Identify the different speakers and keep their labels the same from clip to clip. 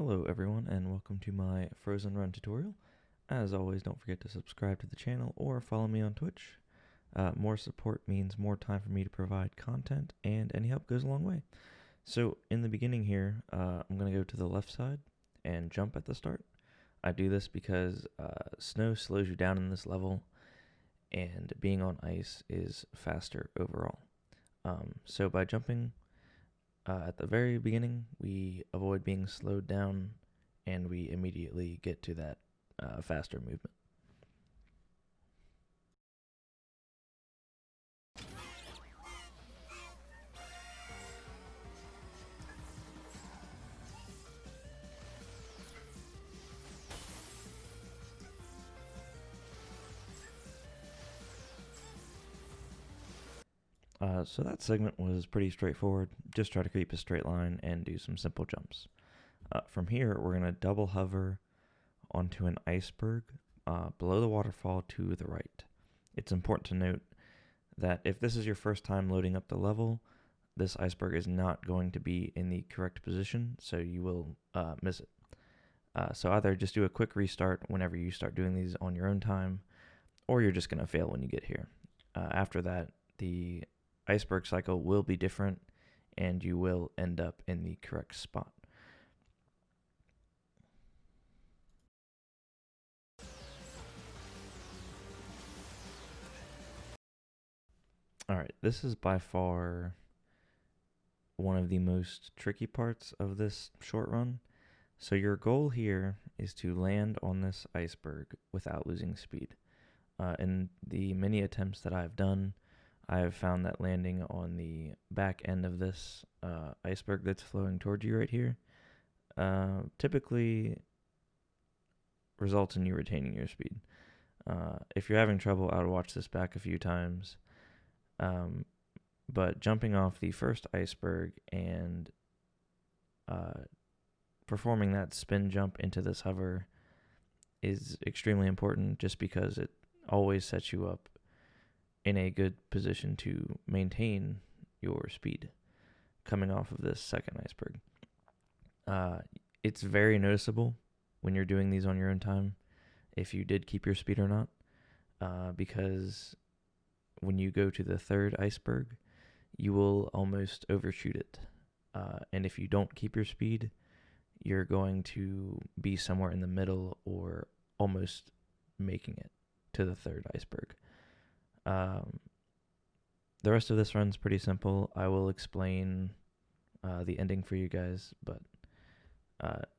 Speaker 1: Hello everyone and welcome to my Frozen Run tutorial. As always, don't forget to subscribe to the channel or follow me on Twitch. More support means more time for me to provide content, and any help goes a long way. So in the beginning here, I'm going to go to the left side and jump at the start. I do this because snow slows you down in this level, and being on ice is faster overall. So by jumping at the very beginning, we avoid being slowed down, and we immediately get to that faster movement. So that segment was pretty straightforward. Just try to keep a straight line and do some simple jumps. From here, we're going to double hover onto an iceberg below the waterfall to the right. It's important to note that if this is your first time loading up the level, this iceberg is not going to be in the correct position, so you will miss it. So either just do a quick restart whenever you start doing these on your own time, or you're just going to fail when you get here. After that, the iceberg cycle will be different, and you will end up in the correct spot. Alright, this is by far one of the most tricky parts of this short run. So your goal here is to land on this iceberg without losing speed. In the many attempts that I've done, I have found that landing on the back end of this iceberg that's flowing towards you right here typically results in you retaining your speed. If you're having trouble, I would watch this back a few times. But jumping off the first iceberg and performing that spin jump into this hover is extremely important, just because it always sets you up in a good position to maintain your speed coming off of this second iceberg. It's very noticeable when you're doing these on your own time if you did keep your speed or not, because when you go to the third iceberg, you will almost overshoot it. And if you don't keep your speed, you're going to be somewhere in the middle or almost making it to the third iceberg. The rest of this run's pretty simple. I will explain the ending for you guys, but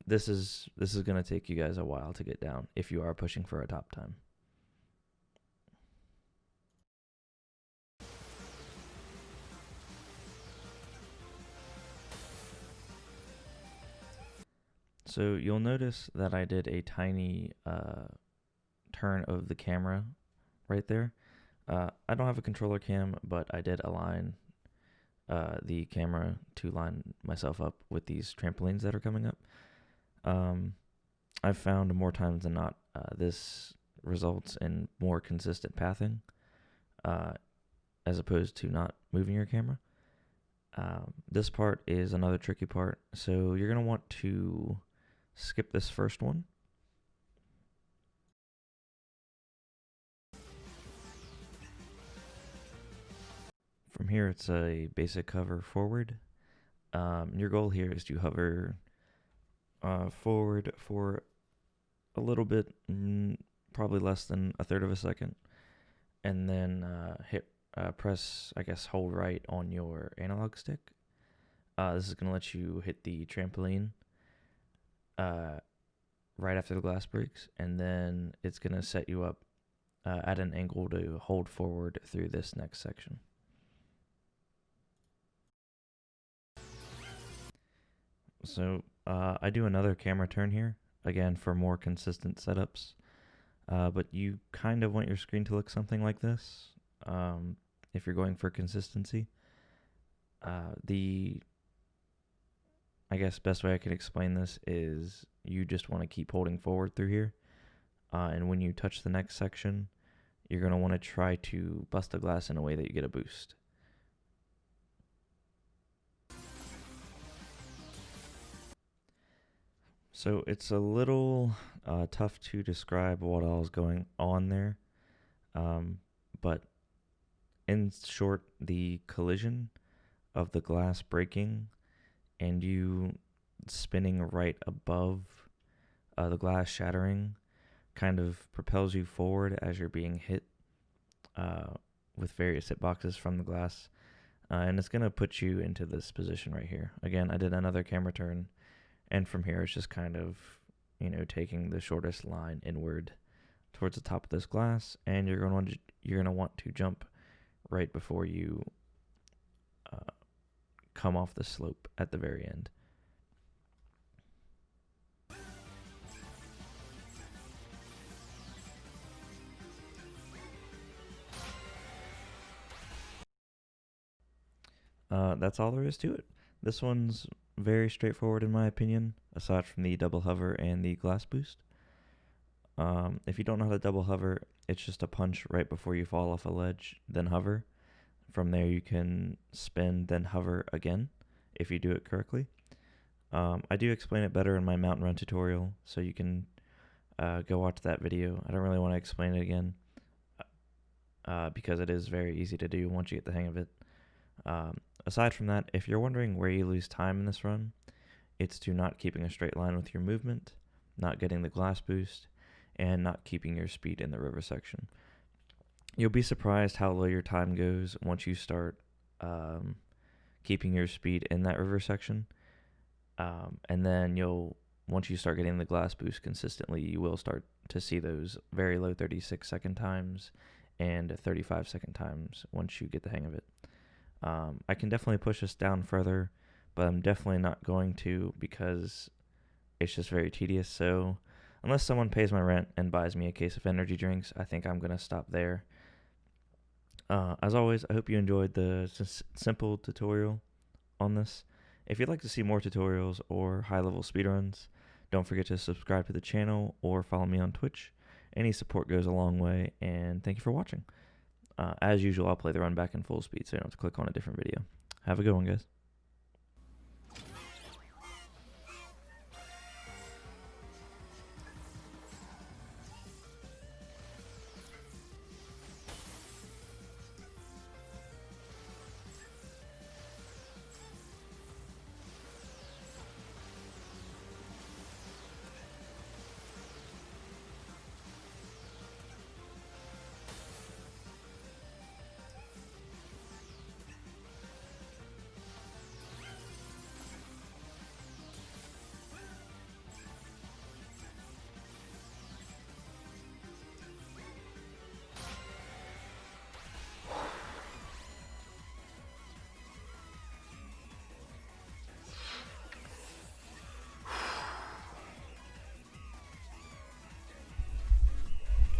Speaker 1: this is going to take you guys a while to get down if you are pushing for a top time. So you'll notice that I did a tiny turn of the camera right there. I don't have a controller cam, but I did align the camera to line myself up with these trampolines that are coming up. I've found more times than not this results in more consistent pathing as opposed to not moving your camera. This part is another tricky part, so you're going to want to skip this first one. From here, it's a basic hover forward. Your goal here is to hover forward for a little bit, probably less than a third of a second, and then press, hold right on your analog stick. This is going to let you hit the trampoline right after the glass breaks, and then it's going to set you up at an angle to hold forward through this next section. So I do another camera turn here, again for more consistent setups, but you kind of want your screen to look something like this if you're going for consistency. The best way I can explain this is you just want to keep holding forward through here, and when you touch the next section, you're going to want to try to bust the glass in a way that you get a boost. So it's a little tough to describe what all is going on there, but in short, the collision of the glass breaking and you spinning right above the glass shattering kind of propels you forward as you're being hit with various hitboxes from the glass. And it's going to put you into this position right here. Again, I did another camera turn, and from here it's just kind of, taking the shortest line inward towards the top of this glass, and you're going to want to jump right before you come off the slope at the very end. That's all there is to it. This one's very straightforward in my opinion, aside from the double hover and the glass boost. If you don't know how to double hover, it's just a punch right before you fall off a ledge, then hover. From there you can spin, then hover again, if you do it correctly. I do explain it better in my mountain run tutorial, so you can go watch that video. I don't really want to explain it again, because it is very easy to do once you get the hang of it. Aside from that, if you're wondering where you lose time in this run, it's to not keeping a straight line with your movement, not getting the glass boost, and not keeping your speed in the river section. You'll be surprised how low your time goes once you start keeping your speed in that river section. And then once you start getting the glass boost consistently, you will start to see those very low 36-second times and 35-second times once you get the hang of it. I can definitely push this down further, but I'm definitely not going to because it's just very tedious. So unless someone pays my rent and buys me a case of energy drinks, I think I'm going to stop there. As always, I hope you enjoyed the simple tutorial on this. If you'd like to see more tutorials or high-level speedruns, don't forget to subscribe to the channel or follow me on Twitch. Any support goes a long way, and thank you for watching. As usual, I'll play the run back in full speed, so you don't have to click on a different video. Have a good one, guys.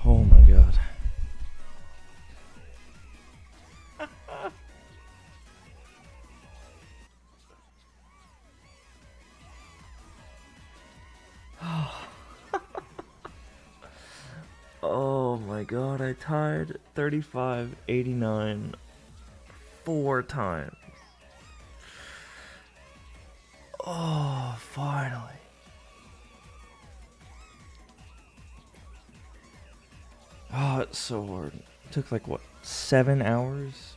Speaker 1: Oh my god. Oh my god, I tied 35.89 4 times. Oh, finally. Oh, it's so hard. It took like, what, 7 hours?